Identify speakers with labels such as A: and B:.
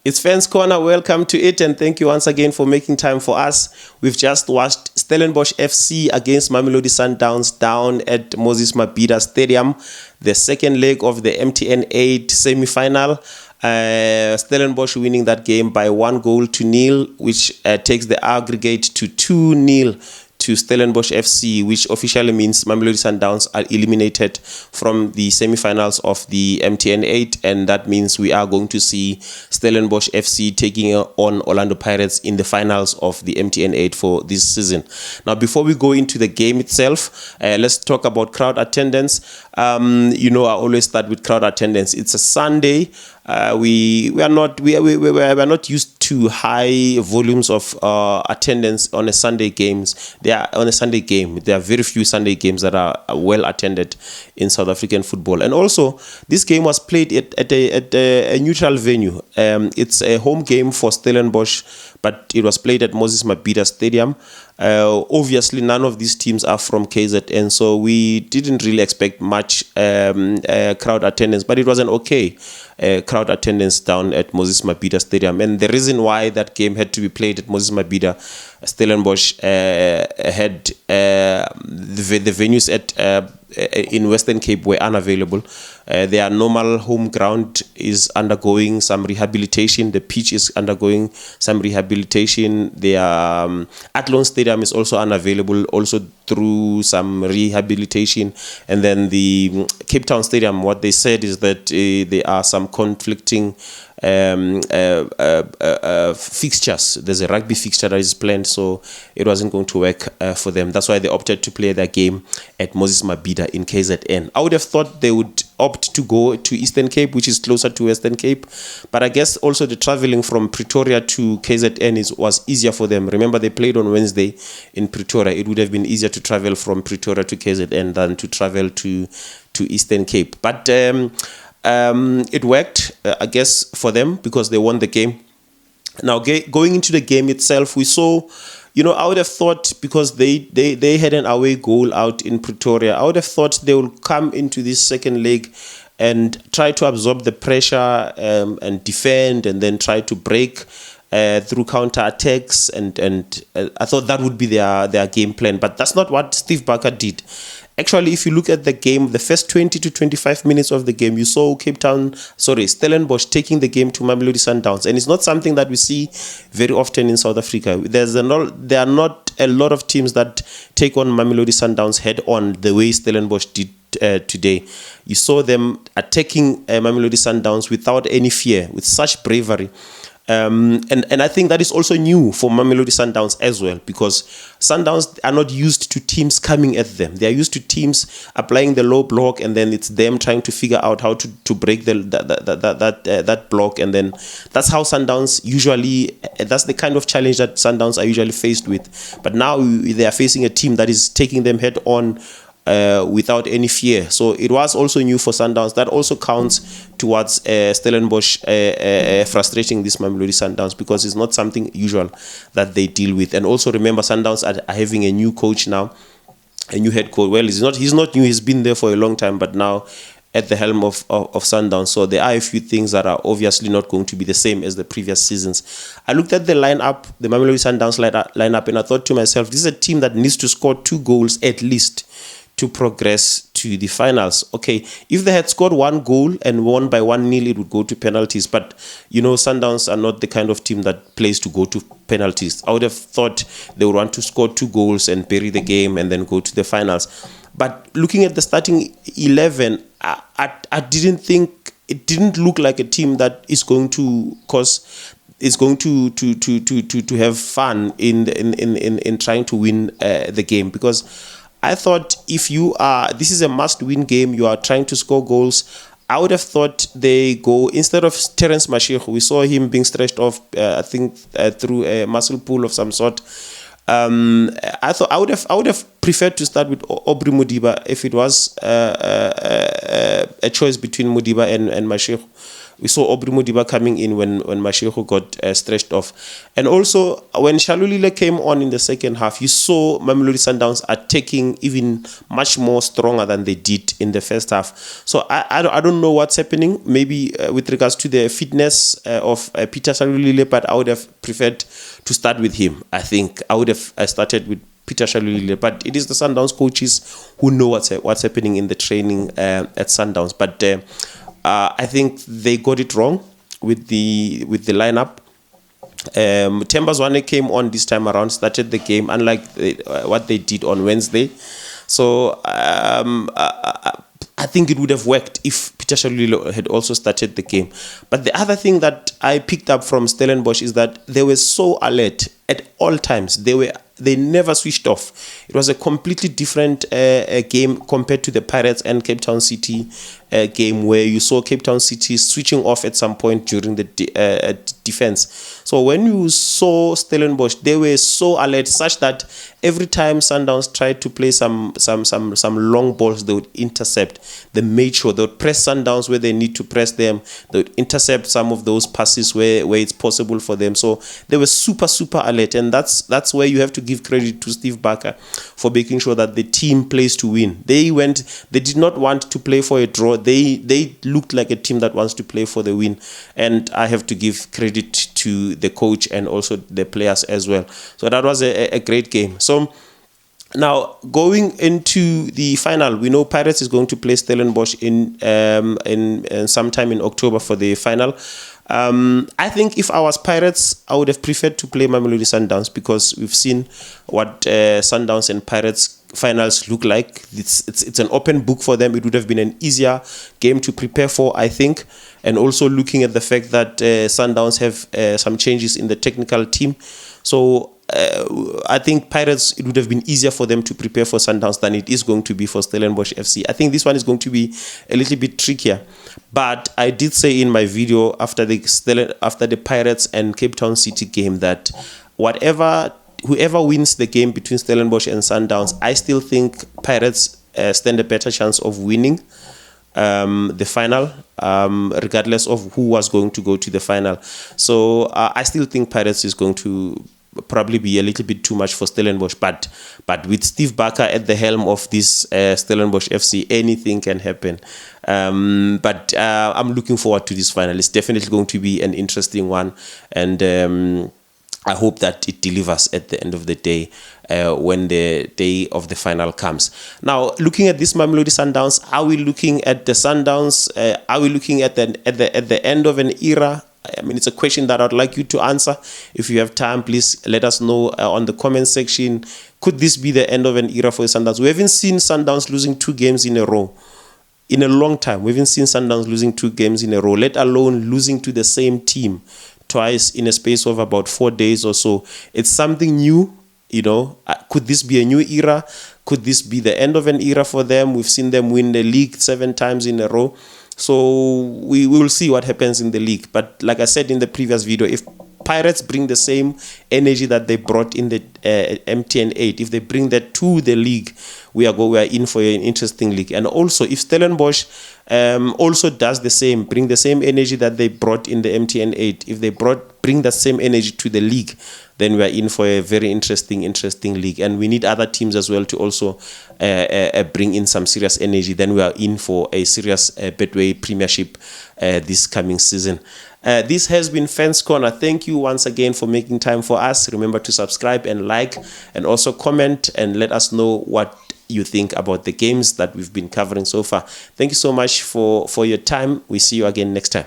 A: It's Fans Corner. Welcome to it, and thank you once again for making time for us. We've just watched Stellenbosch FC against Mamelodi Sundowns down at Moses Mabhida Stadium, the second leg of the MTN8 semi-final. Stellenbosch winning that game by 1-0, which takes the aggregate to 2-0 to Stellenbosch FC, which officially means Mamelodi Sundowns are eliminated from the semi-finals of the MTN8, and that means we are going to see Stellenbosch FC taking on Orlando Pirates in the finals of the MTN8 for this season. Now, before we go into the game itself, let's talk about crowd attendance. I always start with crowd attendance. It's a Sunday. We are not used to high volumes of attendance on a Sunday games. There are very few Sunday games that are well attended in South African football. And also, this game was played at a neutral venue. It's a home game for Stellenbosch, but it was played at Moses Mabhida Stadium. Obviously, none of these teams are from KZN, so we didn't really expect much crowd attendance, but it was an okay crowd attendance down at Moses Mabhida Stadium. And the reason why that game had to be played at Moses Mabhida, Stellenbosch had the venues in Western Cape were unavailable. Their normal home ground is undergoing some rehabilitation. The pitch is undergoing some rehabilitation. Their Athlone Stadium is also unavailable, also through some rehabilitation. And then the Cape Town Stadium, what they said is that there are some conflicting fixtures. There's a rugby fixture that is planned, so it wasn't going to work for them. That's why they opted to play their game at Moses Mabhida in KZN. I would have thought they would opt to go to Eastern Cape, which is closer to Western Cape, but I guess also the traveling from Pretoria to KZN was easier for them. Remember, they played on Wednesday in Pretoria. It would have been easier to travel from Pretoria to KZN than to travel to Eastern Cape, but it worked, I guess, for them because they won the game. Now, going into the game itself, we saw, I would have thought, because they had an away goal out in Pretoria, I would have thought they will come into this second leg and try to absorb the pressure and defend, and then try to break through counter attacks, and I thought that would be their game plan. But that's not what Steve Barker did. Actually, if you look at the game, the first 20 to 25 minutes of the game, you saw Stellenbosch taking the game to Mamelodi Sundowns. And it's not something that we see very often in South Africa. There are not a lot of teams that take on Mamelodi Sundowns head on the way Stellenbosch did today. You saw them attacking Mamelodi Sundowns without any fear, with such bravery. And I think that is also new for Mamelodi Sundowns as well, because Sundowns are not used to teams coming at them. They are used to teams applying the low block, and then it's them trying to figure out how to break that block, and then that's how Sundowns usually. That's the kind of challenge that Sundowns are usually faced with. But now they are facing a team that is taking them head on. Without any fear. So it was also new for Sundowns. That also counts towards Stellenbosch frustrating this Mamelodi Sundowns, because it's not something usual that they deal with. And also remember, Sundowns are having a new coach now, a new head coach. Well, he's not new. He's been there for a long time, but now at the helm of Sundowns. So there are a few things that are obviously not going to be the same as the previous seasons. I looked at the lineup, the Mamelodi Sundowns lineup, and I thought to myself, this is a team that needs to score 2 goals at least to progress to the finals. Okay, if they had scored 1 goal and won by 1-0, it would go to penalties. But, Sundowns are not the kind of team that plays to go to penalties. I would have thought they would want to score 2 goals and bury the game and then go to the finals. But looking at the starting 11, I didn't think, it didn't look like a team that is going to to have fun in trying to win the game, because I thought this is a must-win game. You are trying to score goals. I would have thought they go, instead of Terence Mashego, we saw him being stretched off, through a muscle pull of some sort. I thought I would have preferred to start with Aubrey Modiba if it was a choice between Modiba and Mashego. We saw Aubrey Modiba coming in when Mashego got stretched off. And also, when Shalulile came on in the second half, you saw Mamelodi Sundowns attacking even much more stronger than they did in the first half. So I don't know what's happening, maybe with regards to the fitness of Peter Shalulile, but I would have preferred to start with him. I think I would have started with Peter Shalulile, but it is the Sundowns coaches who know what's happening in the training at Sundowns. But I think they got it wrong with the lineup. Themba Zwane came on this time around, started the game, unlike what they did on Wednesday. So I think it would have worked if Peter Shalulile had also started the game. But the other thing that I picked up from Stellenbosch is that they were so alert at all times. They never switched off. It was a completely different game compared to the Pirates and Cape Town City game, where you saw Cape Town City switching off at some point during the defense. So when you saw Stellenbosch, they were so alert, such that every time Sundowns tried to play some long balls, they would intercept. They made sure they would press Sundowns where they need to press them. They would intercept some of those passes where it's possible for them. So they were super alert, and that's where you have to give credit to Steve Barker for making sure that the team plays to win. They did not want to play for a draw. They looked like a team that wants to play for the win, and I have to give credit to the coach and also the players as well. So that was a great game. So now, going into the final, we know Pirates is going to play Stellenbosch in sometime in October for the final. I think if I was Pirates, I would have preferred to play Mamelodi Sundowns, because we've seen what Sundowns and Pirates finals look like. It's an open book for them. It would have been an easier game to prepare for, I think. And also looking at the fact that Sundowns have some changes in the technical team. So I think Pirates, it would have been easier for them to prepare for Sundowns than it is going to be for Stellenbosch FC. I think this one is going to be a little bit trickier. But I did say in my video after the Pirates and Cape Town City game that whoever wins the game between Stellenbosch and Sundowns, I still think Pirates stand a better chance of winning the final, regardless of who was going to go to the final. So I still think Pirates is going to probably be a little bit too much for Stellenbosch, but with Steve Barker at the helm of this Stellenbosch FC, anything can happen. But I'm looking forward to this final. It's definitely going to be an interesting one, and I hope that it delivers at the end of the day when the day of the final comes. Now, looking at this Mamelodi Sundowns, are we looking at the Sundowns? Are we looking at the end of an era? I mean, it's a question that I'd like you to answer. If you have time, please let us know on the comment section. Could this be the end of an era for the Sundowns? We haven't seen Sundowns losing 2 games in a row in a long time. We haven't seen Sundowns losing 2 games in a row, let alone losing to the same team twice in a space of about 4 days or so. It's something new, you know. Could this be a new era? Could this be the end of an era for them? We've seen them win the league 7 times in a row. So we will see what happens in the league. But like I said in the previous video, if Pirates bring the same energy that they brought in the MTN8, if they bring that to the league, we are in for an interesting league. And also, if Stellenbosch also does the same, bring the same energy that they brought in the MTN8, if they bring that same energy to the league, then we are in for a very interesting league. And we need other teams as well to also bring in some serious energy. Then we are in for a serious Betway Premiership this coming season. This has been Fans Corner. Thank you once again for making time for us. Remember to subscribe and like, and also comment and let us know what you think about the games that we've been covering so far. Thank you so much for your time. We see you again next time.